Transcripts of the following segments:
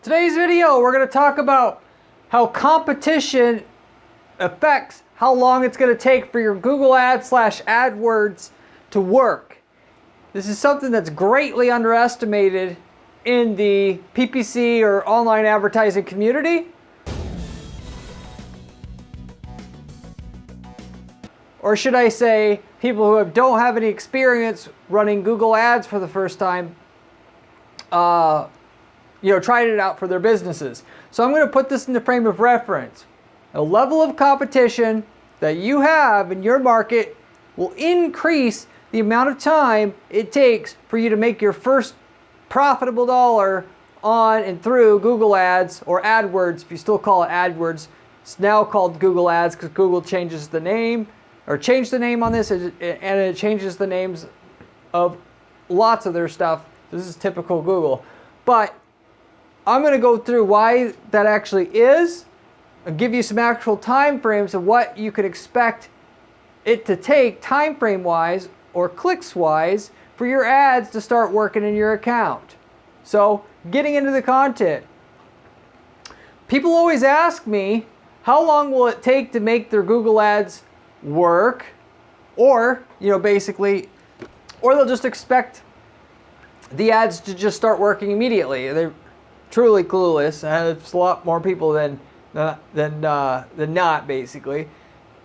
Today's video, we're going to talk about how competition affects how long it's going to take for your Google Ads / AdWords to work. This is something that's greatly underestimated in the PPC or online advertising community. Or should I say, people who don't have any experience running Google Ads for the first time, tried it out for their businesses. So I'm going to put this in the frame of reference. A level of competition that you have in your market will increase the amount of time it takes for you to make your first profitable dollar on and through Google Ads or AdWords, if you still call it AdWords. It's now called Google Ads because Google changes the name, or changed the name on this, and it changes the names of lots of their stuff. This is typical Google. But I'm going to go through why that actually is, and give you some actual time frames of what you could expect it to take time frame wise or clicks wise for your ads to start working in your account. So getting into the content. People always ask me, how long will it take to make their Google Ads work? Or, basically, or they'll just expect the ads to just start working immediately. They're truly clueless. It's a lot more people than not, basically.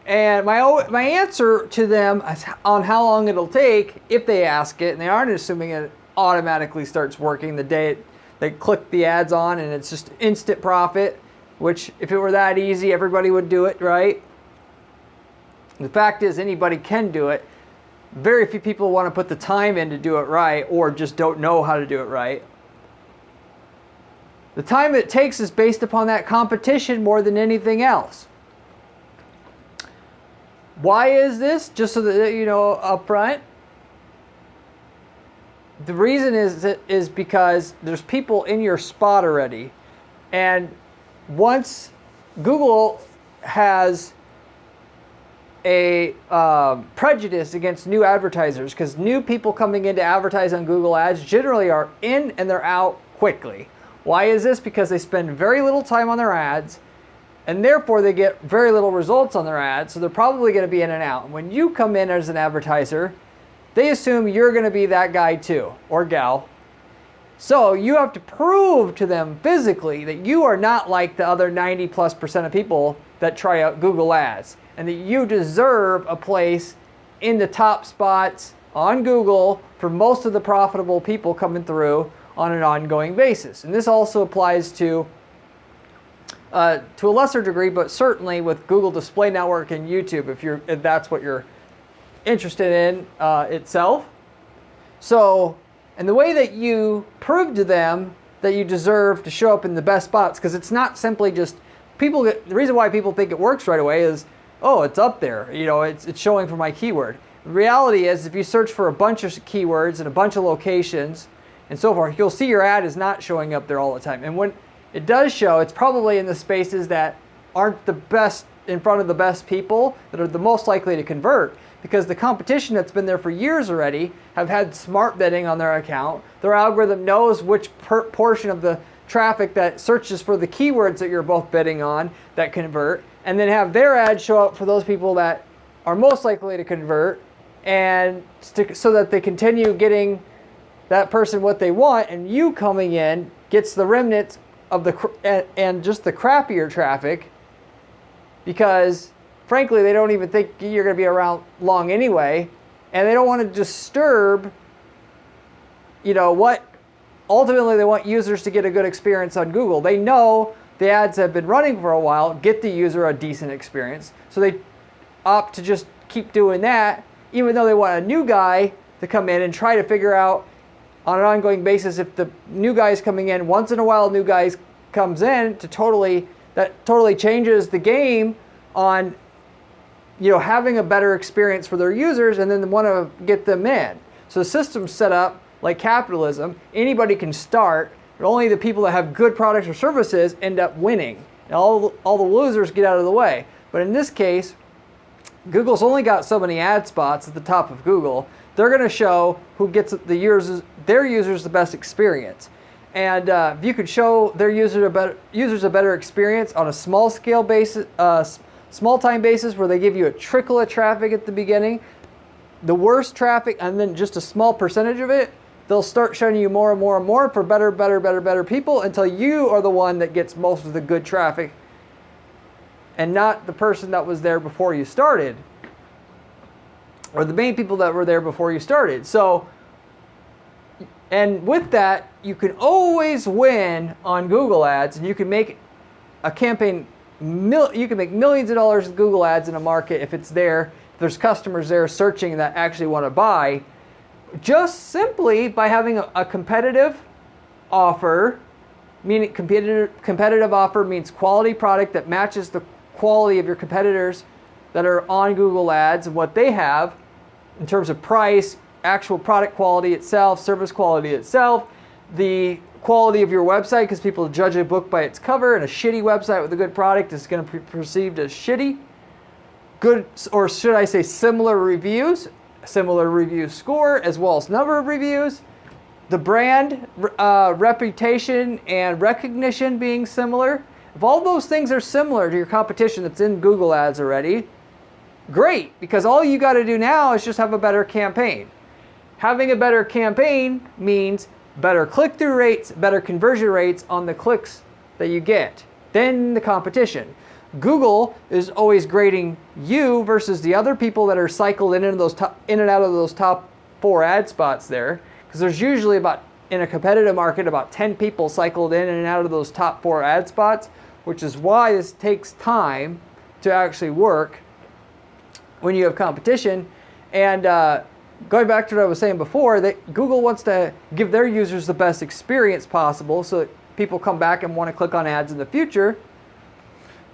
And my answer to them on how long it'll take, if they ask it, and they aren't assuming it automatically starts working the day they click the ads on and it's just instant profit, which if it were that easy, everybody would do it, right? The fact is, anybody can do it. Very few people want to put the time in to do it right, or just don't know how to do it right. The time it takes is based upon that competition more than anything else. Why is this? Just so that you know up front. The reason is because there's people in your spot already. And once Google has a prejudice against new advertisers, because new people coming in to advertise on Google Ads generally are in and they're out quickly. Why is this? Because they spend very little time on their ads, and therefore they get very little results on their ads, so they're probably going to be in and out. And when you come in as an advertiser, they assume you're going to be that guy too, or gal. So you have to prove to them physically that you are not like the other 90+% of people that try out Google Ads, and that you deserve a place in the top spots on Google for most of the profitable people coming through on an ongoing basis. And this also applies to a lesser degree, but certainly with Google Display Network and YouTube, if that's what you're interested in itself. So, and the way that you prove to them that you deserve to show up in the best spots, because it's not simply just the reason why people think it works right away is, oh, it's up there, it's showing for my keyword. The reality is, if you search for a bunch of keywords and a bunch of locations and so forth, you'll see your ad is not showing up there all the time. And when it does show, it's probably in the spaces that aren't the best, in front of the best people that are the most likely to convert, because the competition that's been there for years already have had smart bidding on their account. Their algorithm knows which portion of the traffic that searches for the keywords that you're both bidding on that convert, and then have their ads show up for those people that are most likely to convert, and so that they continue getting that person what they want, and you coming in gets the remnants of and just the crappier traffic, because frankly they don't even think you're going to be around long anyway, and they don't want to disturb what ultimately they want users to get a good experience on Google. They know the ads have been running for a while, get the user a decent experience, so they opt to just keep doing that, even though they want a new guy to come in and try to figure out on an ongoing basis if the new guy is coming in. Once in a while, new guys comes in that totally changes the game on having a better experience for their users, and then they want to get them in. So the system's set up like capitalism. Anybody can start, but only the people that have good products or services end up winning, and all the losers get out of the way. But in this case, Google's only got so many ad spots at the top of Google. They're going to show who gets their users the best experience. And if you could show their users a better experience on a small scale basis, small time basis, where they give you a trickle of traffic at the beginning, the worst traffic, and then just a small percentage of it, they'll start showing you more and more and more for better people until you are the one that gets most of the good traffic and not the person that was there before you started, or the main people that were there before you started. So, and with that, you can always win on Google Ads, and you can make a campaign, you can make millions of dollars with Google Ads in a market if it's there, if there's customers there searching that actually want to buy, just simply by having a competitive offer. Meaning competitive offer means quality product that matches the quality of your competitors that are on Google Ads and what they have in terms of price, actual product quality itself, service quality itself, the quality of your website, because people judge a book by its cover, and a shitty website with a good product is going to be perceived as shitty. Good, or should I say similar reviews, similar review score, as well as number of reviews, the brand reputation and recognition being similar. If all those things are similar to your competition that's in Google Ads already, great, because all you got to do now is just have a better campaign. Having a better campaign means better click-through rates, better conversion rates on the clicks that you get than the competition. Google is always grading you versus the other people that are cycled in and out of those top 4 ad spots there, because there's usually about, in a competitive market, about 10 people cycled in and out of those top 4 ad spots, which is why this takes time to actually work when you have competition. And going back to what I was saying before, that Google wants to give their users the best experience possible so that people come back and want to click on ads in the future.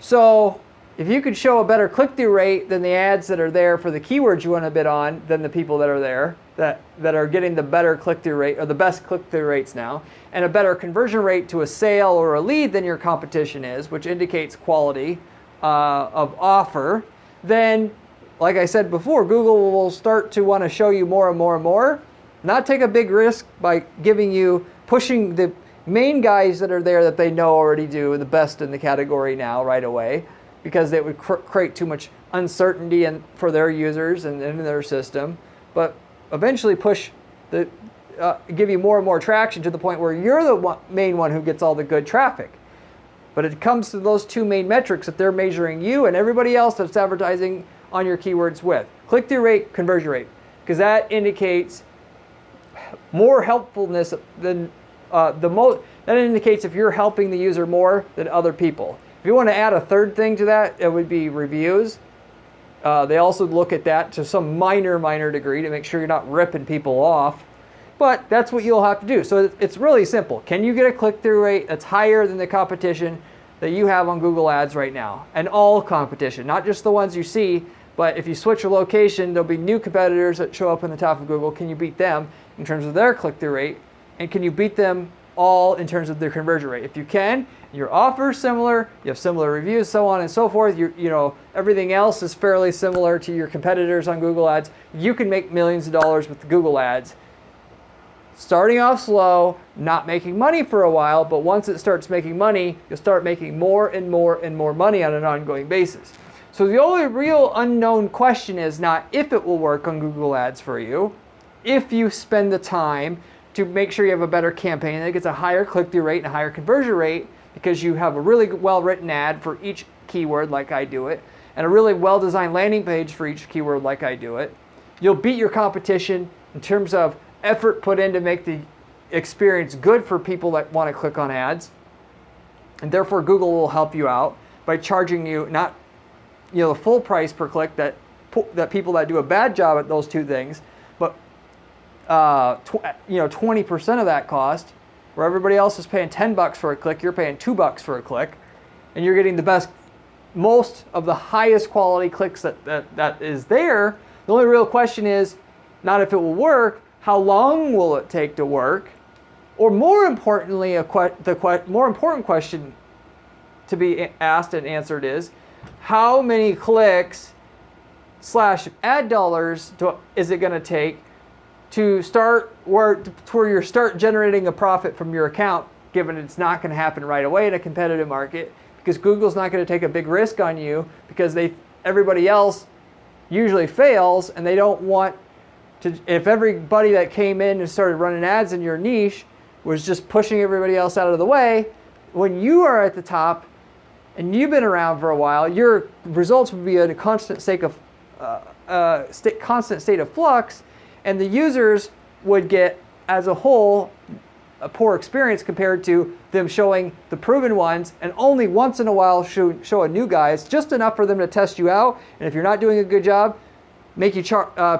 So if you could show a better click-through rate than the ads that are there for the keywords you want to bid on, than the people that are there, that are getting the better click-through rate, or the best click-through rates now, and a better conversion rate to a sale or a lead than your competition is, which indicates quality of offer, then, like I said before, Google will start to want to show you more and more and more, not take a big risk by pushing the main guys that are there that they know already do the best in the category now right away, because it would create too much uncertainty for their users and in their system. But eventually give you more and more traction to the point where you're the main one who gets all the good traffic. But it comes to those 2 main metrics that they're measuring you and everybody else that's advertising on your keywords with: click-through rate, conversion rate, because that indicates more helpfulness than that indicates if you're helping the user more than other people. If you want to add a third thing to that, it would be reviews. They also look at that to some minor degree to make sure you're not ripping people off. But that's what you'll have to do. So it's really simple. Can you get a click-through rate that's higher than the competition that you have on Google Ads right now? And all competition, not just the ones you see, but if you switch your location, there'll be new competitors that show up in the top of Google. Can you beat them in terms of their click-through rate? And can you beat them all in terms of their conversion rate? If you can, your offer is similar, you have similar reviews, so on and so forth, everything else is fairly similar to your competitors on Google Ads, you can make millions of dollars with Google Ads. Starting off slow, not making money for a while, but once it starts making money, you'll start making more and more and more money on an ongoing basis. So the only real unknown question is not if it will work on Google Ads for you, if you spend the time to make sure you have a better campaign that gets a higher click-through rate and a higher conversion rate, because you have a really well-written ad for each keyword like I do it, and a really well-designed landing page for each keyword like I do it. You'll beat your competition in terms of effort put in to make the experience good for people that want to click on ads, and therefore Google will help you out by charging you not the full price per click that people that do a bad job at those 2 things, but 20% of that cost, where everybody else is paying $10 for a click, you're paying $2 for a click, and you're getting most of the highest quality clicks that is there. The only real question is not if it will work, how long will it take to work, or more importantly, the more important question to be asked and answered is, how many clicks / ad dollars is it going to take to start where you start generating a profit from your account, given it's not going to happen right away in a competitive market, because Google's not going to take a big risk on you because everybody else usually fails, and they don't want to. If everybody that came in and started running ads in your niche was just pushing everybody else out of the way, when you are at the top and you've been around for a while, your results would be in a constant state of flux, and the users would get, as a whole, a poor experience compared to them showing the proven ones, and only once in a while show a new guys, just enough for them to test you out, and if you're not doing a good job, make you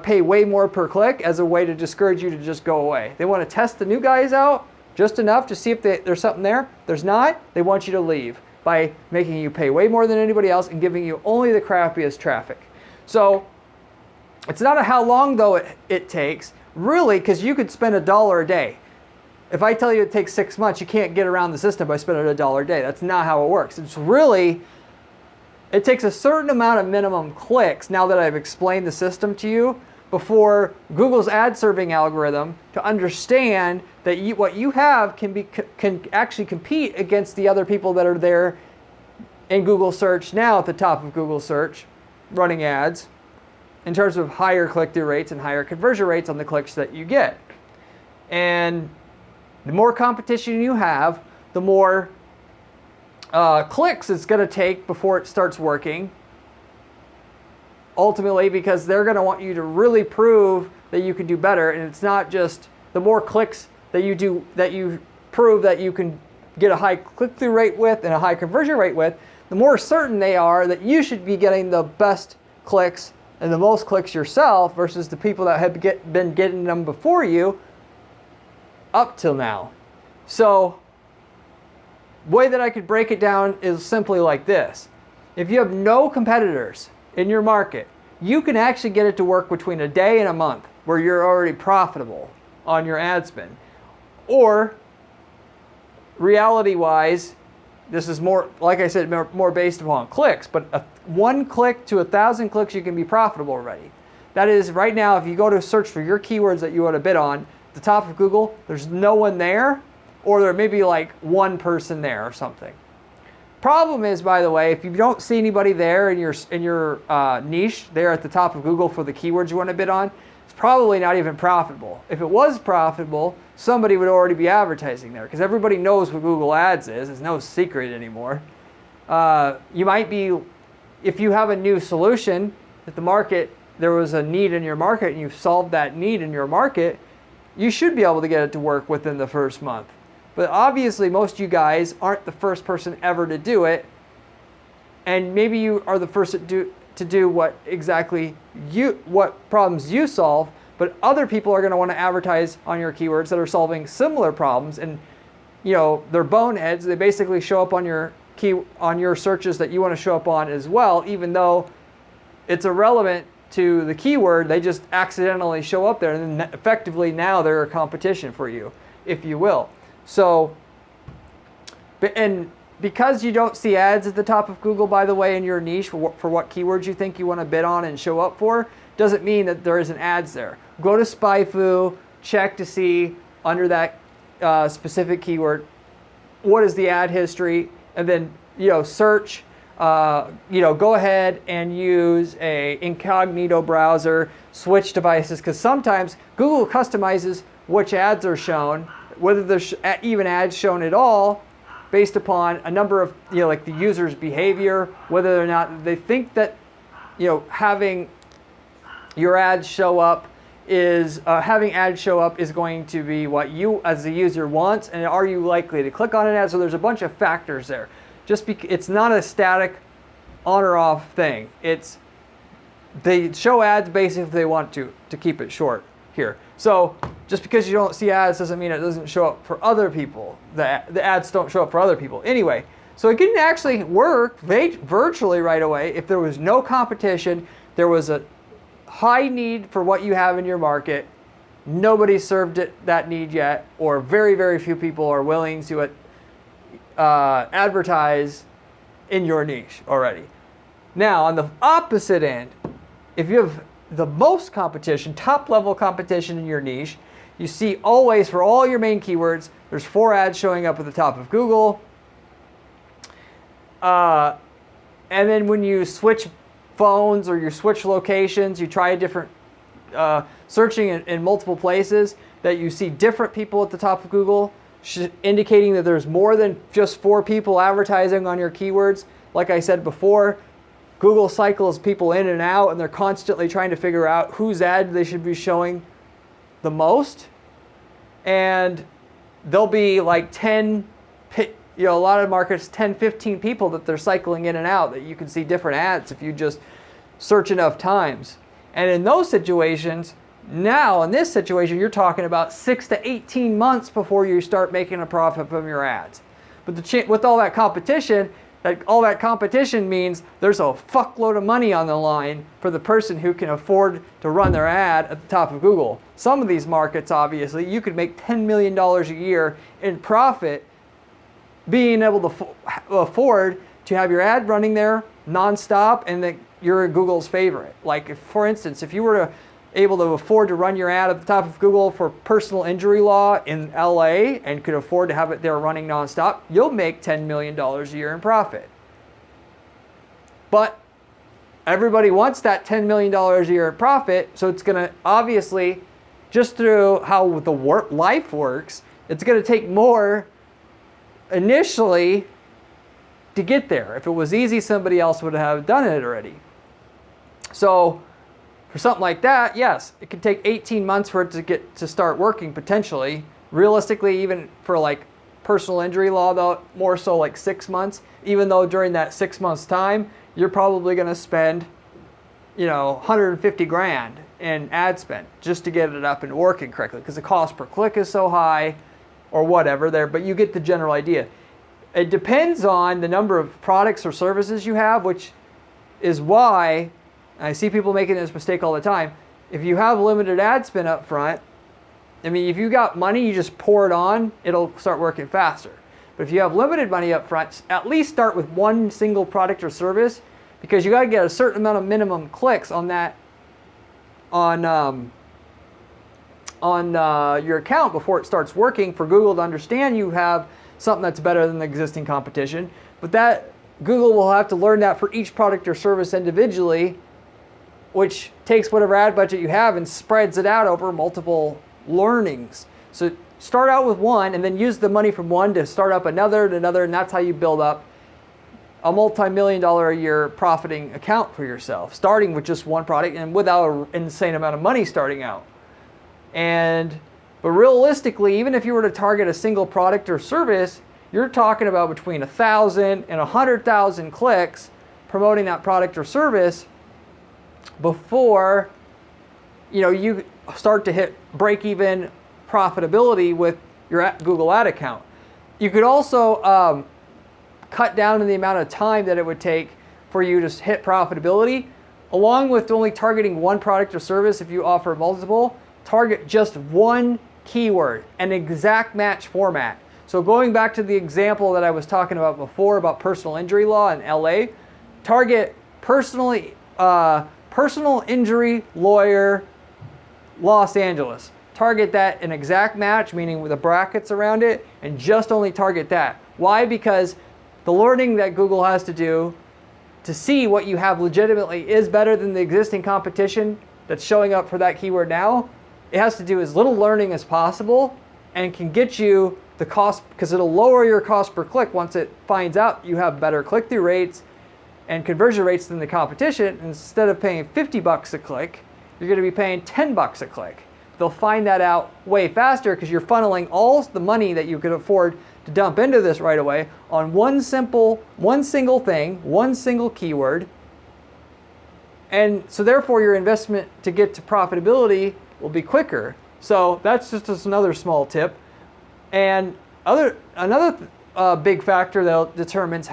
pay way more per click as a way to discourage you to just go away. They want to test the new guys out just enough to see if there's something there. There's not, they want you to leave by making you pay way more than anybody else and giving you only the crappiest traffic. So it's not how long though it takes, really, because you could spend $1 a day. If I tell you it takes 6 months, you can't get around the system by spending $1 a day. That's not how it works. It takes a certain amount of minimum clicks, now that I've explained the system to you, before Google's ad serving algorithm to understand that what you have can actually compete against the other people that are there in Google search now at the top of Google search running ads in terms of higher click-through rates and higher conversion rates on the clicks that you get. And the more competition you have, the more clicks it's going to take before it starts working. Ultimately, because they're going to want you to really prove that you can do better, and it's not just the more clicks that you do, that you prove that you can get a high click-through rate with and a high conversion rate with, the more certain they are that you should be getting the best clicks and the most clicks yourself versus the people that have been getting them before you up till now. So the way that I could break it down is simply like this. If you have no competitors in your market, you can actually get it to work between a day and a month where you're already profitable on your ad spend. Or reality-wise, this is more, like I said, more based upon clicks, but 1 click to 1,000 clicks, you can be profitable already. That is, right now, if you go to search for your keywords that you want to bid on, at the top of Google, there's no one there, or there may be like one person there or something. Problem is, by the way, if you don't see anybody there in your niche there at the top of Google for the keywords you want to bid on, it's probably not even profitable. If it was profitable, somebody would already be advertising there, because everybody knows what Google Ads is. It's no secret anymore. You might be, if you have a new solution that the market, there was a need in your market and you've solved that need in your market, you should be able to get it to work within the first month. But obviously, most of you guys aren't the first person ever to do it, and maybe you are the first to do what problems you solve. But other people are going to want to advertise on your keywords that are solving similar problems, and they're boneheads. They basically show up on your searches that you want to show up on as well, even though it's irrelevant to the keyword. They just accidentally show up there, and then effectively now they're a competition for you, if you will. So, and because you don't see ads at the top of Google, by the way, in your niche for what keywords you think you want to bid on and show up for, doesn't mean that there isn't ads there. Go to SpyFu, check to see under that specific keyword, what is the ad history, and then search. Go ahead and use a incognito browser, switch devices, because sometimes Google customizes which ads are shown, whether there's even ads shown at all, based upon a number of, like the user's behavior, whether or not they think that, having your ads show up is, having ads show up is going to be what you as the user wants, and are you likely to click on an ad? So there's a bunch of factors there. It's not a static on or off thing. They show ads basically if they want to keep it short here. So just because you don't see ads doesn't mean it doesn't show up for other people. The ads don't show up for other people. Anyway, so it can actually work virtually right away if there was no competition, there was a high need for what you have in your market, nobody served that need yet, or very, very few people are willing to advertise in your niche already. Now, on the opposite end, if you have the most competition, top level competition in your niche. You see always for all your main keywords, there's 4 ads showing up at the top of Google. And then when you switch phones or you switch locations, you try a different searching in multiple places, that you see different people at the top of Google, indicating that there's more than just 4 people advertising on your keywords. Like I said before, Google cycles people in and out, and they're constantly trying to figure out whose ad they should be showing the most. And there'll be like 10, a lot of markets, 10, 15 people that they're cycling in and out, that you can see different ads if you just search enough times. And in those situations, now in this situation, you're talking about 6 to 18 months before you start making a profit from your ads. But with all that competition, means there's a fuckload of money on the line for the person who can afford to run their ad at the top of Google. Some of these markets, obviously, you could make $10 million a year in profit being able to afford to have your ad running there nonstop and that you're Google's favorite. Like, for instance, if you were able to afford to run your ad at the top of Google for personal injury law in LA and could afford to have it there running nonstop, you'll make $10 million a year in profit. But everybody wants that $10 million a year in profit, so it's going to obviously, just through how the life works, it's going to take more initially to get there. If it was easy, somebody else would have done it already. So for something like that, yes, it could take 18 months for it to start working potentially. Realistically, even for like personal injury law, though, more so like 6 months. Even though during that 6 months time, you're probably going to spend, 150 grand in ad spend just to get it up and working correctly, because the cost per click is so high, or whatever there. But you get the general idea. It depends on the number of products or services you have, which is why I see people making this mistake all the time. If you have limited ad spend up front, if you got money, you just pour it on, it'll start working faster. But if you have limited money up front, at least start with one single product or service, because you got to get a certain amount of minimum clicks on that, on your account before it starts working for Google to understand you have something that's better than the existing competition. But that Google will have to learn that for each product or service individually, which takes whatever ad budget you have and spreads it out over multiple learnings. So start out with one and then use the money from one to start up another, and that's how you build up a multi-million-dollar a year profiting account for yourself, starting with just one product and without an insane amount of money starting out. But realistically, even if you were to target a single product or service, you're talking about between 1,000 and 100,000 clicks promoting that product or service before you start to hit break-even profitability with your Google ad account. You could also cut down on the amount of time that it would take for you to hit profitability, along with only targeting one product or service. If you offer multiple, target just one keyword, an exact match format. So going back to the example that I was talking about before about personal injury law in LA, target personal injury lawyer, Los Angeles. Target that an exact match, meaning with the brackets around it, and just only target that. Why? Because the learning that Google has to do to see what you have legitimately is better than the existing competition that's showing up for that keyword now. It has to do as little learning as possible and can get you the cost, because it'll lower your cost per click once it finds out you have better click-through rates and conversion rates than the competition. Instead of paying $50 a click, you're going to be paying $10 a click. They'll find that out way faster because you're funneling all the money that you could afford to dump into this right away on one single thing, one single keyword. And so therefore your investment to get to profitability will be quicker. So that's just another small tip. And another big factor that determines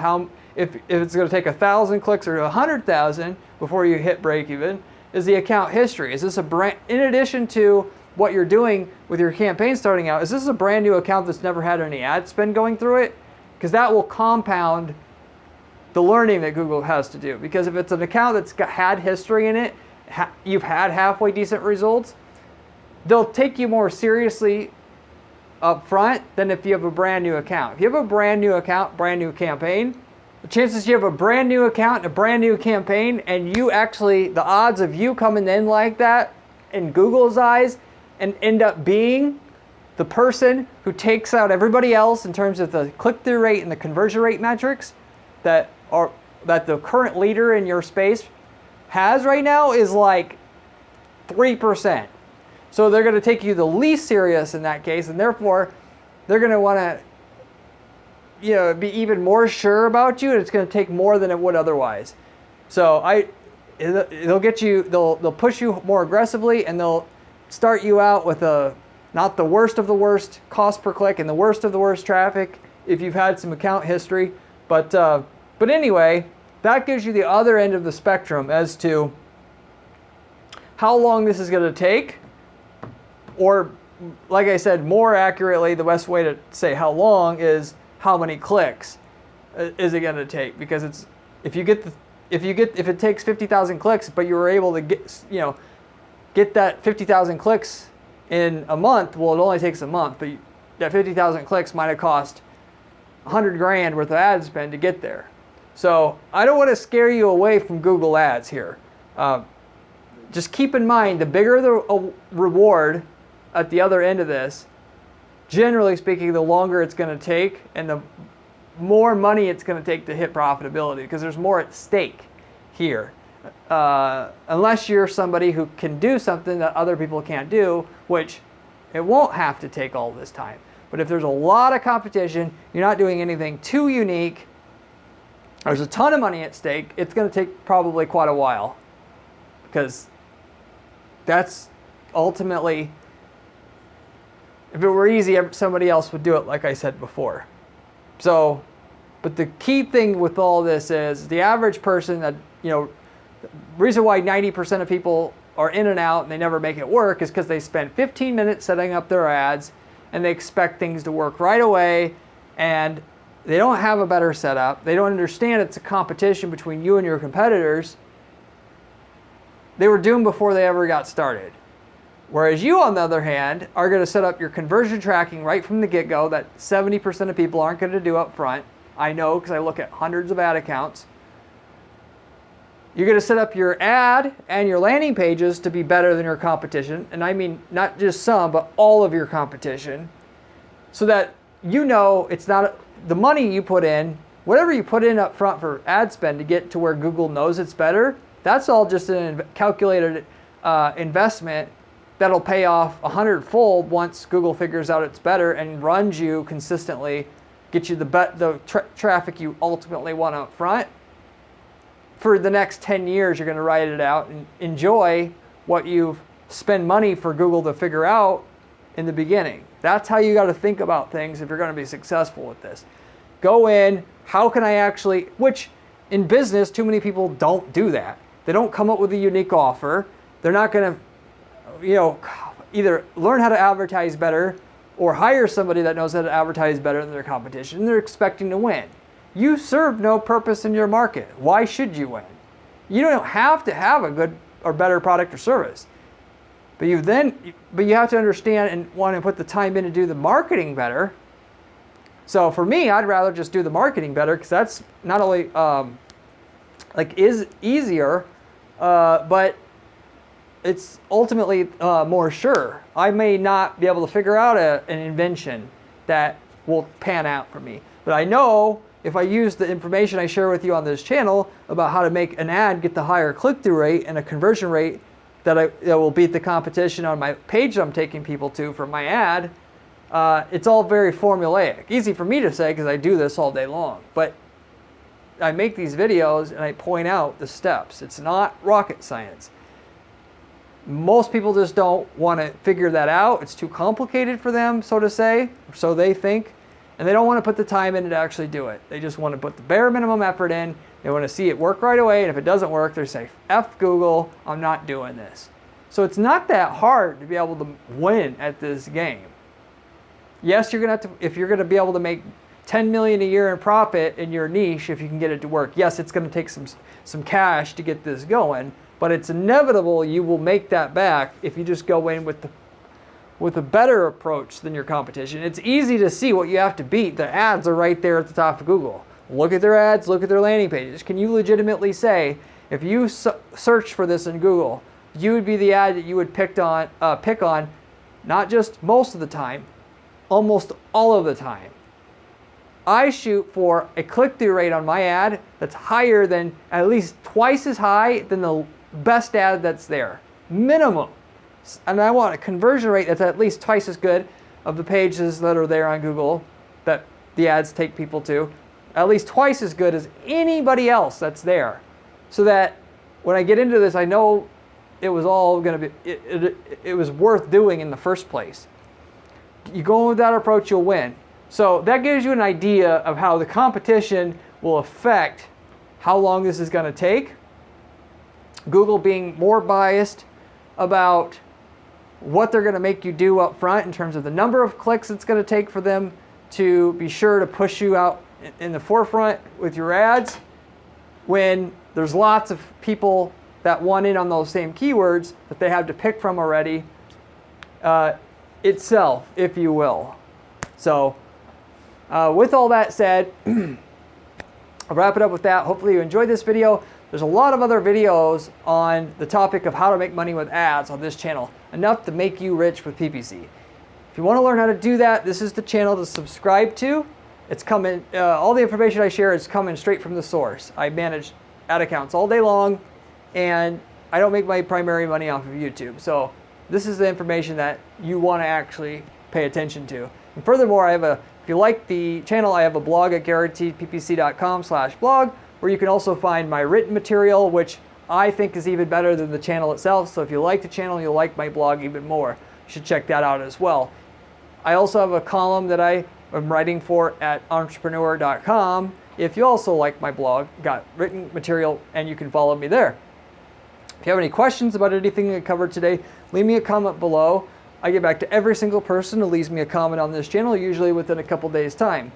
if it's going to take 1,000 clicks or 100,000 before you hit break even is the account history. Is this a brand, in addition to what you're doing with your campaign starting out, is this a brand new account that's never had any ad spend going through it? Because that will compound the learning that Google has to do. Because if it's an account that's had history in it, you've had halfway decent results, they'll take you more seriously up front than if you have a brand new account. If you have a brand new account, brand new campaign, the chances you have a brand new account and a brand new campaign, and you actually, the odds of you coming in like that in Google's eyes and end up being the person who takes out everybody else in terms of the click-through rate and the conversion rate metrics that the current leader in your space has right now is like 3%. So they're going to take you the least serious in that case, and therefore they're going to want to, be even more sure about you, and it's going to take more than it would otherwise. So they'll push you more aggressively, and they'll start you out with not the worst of the worst cost per click and the worst of the worst traffic if you've had some account history. But anyway, that gives you the other end of the spectrum as to how long this is going to take. Or, like I said, more accurately, the best way to say how long is how many clicks is it going to take? Because if it takes 50,000 clicks, but you were able to get that 50,000 clicks in a month, well, it only takes a month, but that 50,000 clicks might have cost 100 grand worth of ad spend to get there. So I don't want to scare you away from Google Ads here. Just keep in mind, the bigger the reward at the other end of this, generally speaking, the longer it's going to take and the more money it's going to take to hit profitability, because there's more at stake here. Unless you're somebody who can do something that other people can't do, which it won't have to take all this time. But if there's a lot of competition, you're not doing anything too unique, there's a ton of money at stake, it's going to take probably quite a while, because that's ultimately, if it were easy, somebody else would do it, like I said before. So, but the key thing with all this is the average person that, the reason why 90% of people are in and out and they never make it work is because they spend 15 minutes setting up their ads and they expect things to work right away, and they don't have a better setup. They don't understand it's a competition between you and your competitors. They were doomed before they ever got started. Whereas you, on the other hand, are going to set up your conversion tracking right from the get-go that 70% of people aren't going to do up front. I know, because I look at hundreds of ad accounts. You're going to set up your ad and your landing pages to be better than your competition. And I mean not just some, but all of your competition. So that it's not the money you put in, whatever you put in up front for ad spend to get to where Google knows it's better, that's all just a calculated investment that'll pay off 100-fold once Google figures out it's better and runs you consistently, get you the traffic you ultimately want up front. For the next 10 years, you're going to ride it out and enjoy what you've spent money for Google to figure out in the beginning. That's how you got to think about things if you're going to be successful with this. Go in, how can I actually, which in business, too many people don't do that. They don't come up with a unique offer. They're not going to, either learn how to advertise better or hire somebody that knows how to advertise better than their competition, and they're expecting to win. You serve no purpose in your market. Why should you win? You don't have to have a good or better product or service. But you have to understand and want to put the time in to do the marketing better. So for me, I'd rather just do the marketing better, because that's not only is easier, but it's ultimately more sure. I may not be able to figure out an invention that will pan out for me, but I know if I use the information I share with you on this channel about how to make an ad get the higher click-through rate and a conversion rate that will beat the competition on my page I'm taking people to for my ad, it's all very formulaic. Easy for me to say because I do this all day long, but I make these videos and I point out the steps. It's not rocket science. Most people just don't want to figure that out. It's too complicated for them, so to say, so they think. And they don't want to put the time in to actually do it. They just want to put the bare minimum effort in. They want to see it work right away. And if it doesn't work, they say, F Google, I'm not doing this. So it's not that hard to be able to win at this game. Yes, you're going to have to, if you're going to be able to make $10 million a year in profit in your niche if you can get it to work. Yes, it's going to take some cash to get this going, but it's inevitable you will make that back if you just go in with a better approach than your competition. It's easy to see what you have to beat. The ads are right there at the top of Google. Look at their ads, look at their landing pages. Can you legitimately say, if you search for this in Google, you would be the ad that you would pick on, not just most of the time, almost all of the time. I shoot for a click-through rate on my ad that's higher than, at least twice as high than the best ad that's there, minimum. And I want a conversion rate that's at least twice as good of the pages that are there on Google that the ads take people to, at least twice as good as anybody else that's there. So that when I get into this, I know it was all going to be, it was worth doing in the first place. You go in with that approach, you'll win. So that gives you an idea of how the competition will affect how long this is going to take. Google being more biased about what they're going to make you do up front in terms of the number of clicks it's going to take for them to be sure to push you out in the forefront with your ads, when there's lots of people that want in on those same keywords that they have to pick from already itself, if you will. So with all that said, I'll wrap it up with that. Hopefully you enjoyed this video. There's a lot of other videos on the topic of how to make money with ads on this channel, enough to make you rich with PPC. If you want to learn how to do that, this is the channel to subscribe to. It's coming, all the information I share is coming straight from the source. I manage ad accounts all day long, and I don't make my primary money off of YouTube. So this is the information that you want to actually pay attention to. And furthermore, if you like the channel, I have a blog at guaranteedppc.com/blog, where you can also find my written material, which I think is even better than the channel itself. So if you like the channel, you'll like my blog even more. You should check that out as well. I also have a column that I am writing for at entrepreneur.com. If you also like my blog, got written material, and you can follow me there. If you have any questions about anything I covered today, leave me a comment below. I get back to every single person who leaves me a comment on this channel, usually within a couple days' time.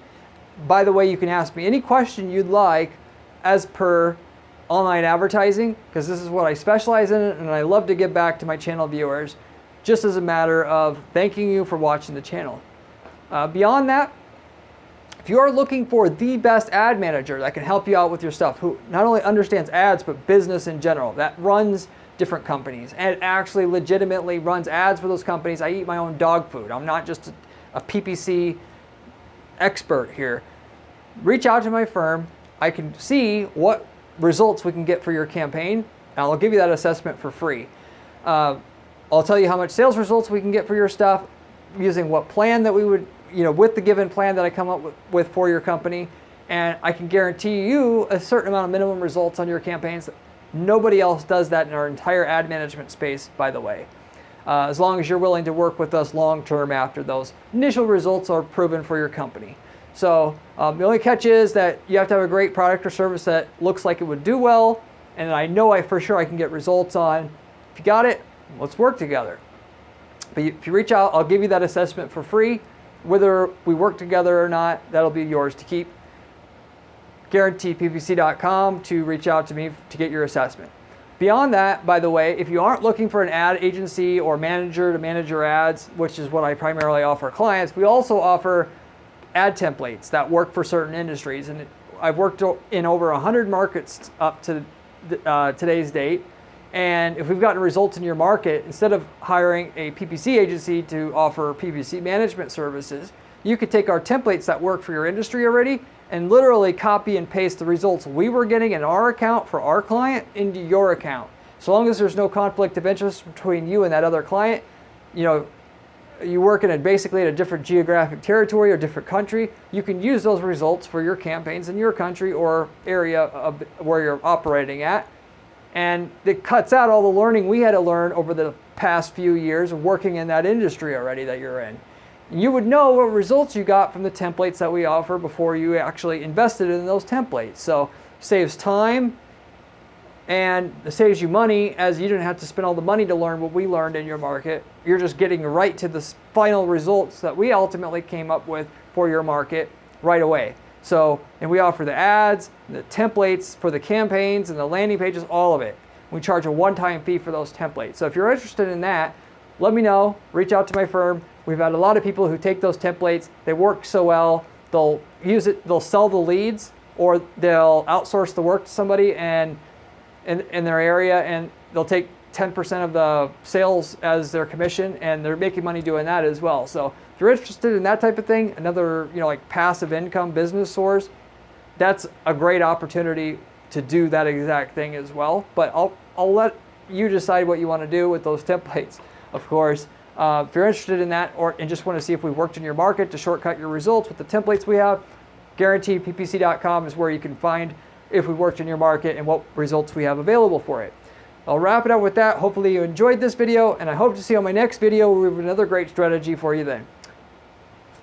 By the way, you can ask me any question you'd like as per online advertising, because this is what I specialize in, and I love to give back to my channel viewers, just as a matter of thanking you for watching the channel. Beyond that, if you are looking for the best ad manager that can help you out with your stuff, who not only understands ads, but business in general, that runs different companies and actually legitimately runs ads for those companies. I eat my own dog food. I'm not just a PPC expert here. Reach out to my firm. I can see what results we can get for your campaign, and I'll give you that assessment for free. I'll tell you how much sales results we can get for your stuff using what plan that we would, with the given plan that I come up with for your company. And I can guarantee you a certain amount of minimum results on your campaigns. Nobody else does that in our entire ad management space, by the way. As long as you're willing to work with us long term after those initial results are proven for your company. So the only catch is that you have to have a great product or service that looks like it would do well, and I know for sure I can get results on. If you got it, let's work together. But if you reach out, I'll give you that assessment for free. Whether we work together or not, that'll be yours to keep. GuaranteedPPC.com to reach out to me to get your assessment. Beyond that, by the way, if you aren't looking for an ad agency or manager to manage your ads, which is what I primarily offer clients, we also offer ad templates that work for certain industries. And I've worked in over 100 markets up to today's date. And if we've gotten results in your market, instead of hiring a PPC agency to offer PPC management services, you could take our templates that work for your industry already and literally copy and paste the results we were getting in our account for our client into your account. So long as there's no conflict of interest between you and that other client, you work basically in a different geographic territory or different country, you can use those results for your campaigns in your country or area where you're operating at. And it cuts out all the learning we had to learn over the past few years of working in that industry already that you're in. You would know what results you got from the templates that we offer before you actually invested in those templates. So it saves time and it saves you money, as you didn't have to spend all the money to learn what we learned in your market. You're just getting right to the final results that we ultimately came up with for your market right away. So, and we offer the ads, the templates for the campaigns and the landing pages, all of it. We charge a one-time fee for those templates. So if you're interested in that, let me know, reach out to my firm. We've had a lot of people who take those templates, they work so well, they'll use it, they'll sell the leads, or they'll outsource the work to somebody and in their area, and they'll take 10% of the sales as their commission, and they're making money doing that as well. So if you're interested in that type of thing, another, you know, like passive income business source, that's a great opportunity to do that exact thing as well. But I'll let you decide what you want to do with those templates, of course. If you're interested in that, and just want to see if we've worked in your market to shortcut your results with the templates we have, guaranteedppc.com is where you can find if we worked in your market and what results we have available for it. I'll wrap it up with that. Hopefully you enjoyed this video, and I hope to see you on my next video where we have another great strategy for you then.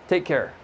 Take care.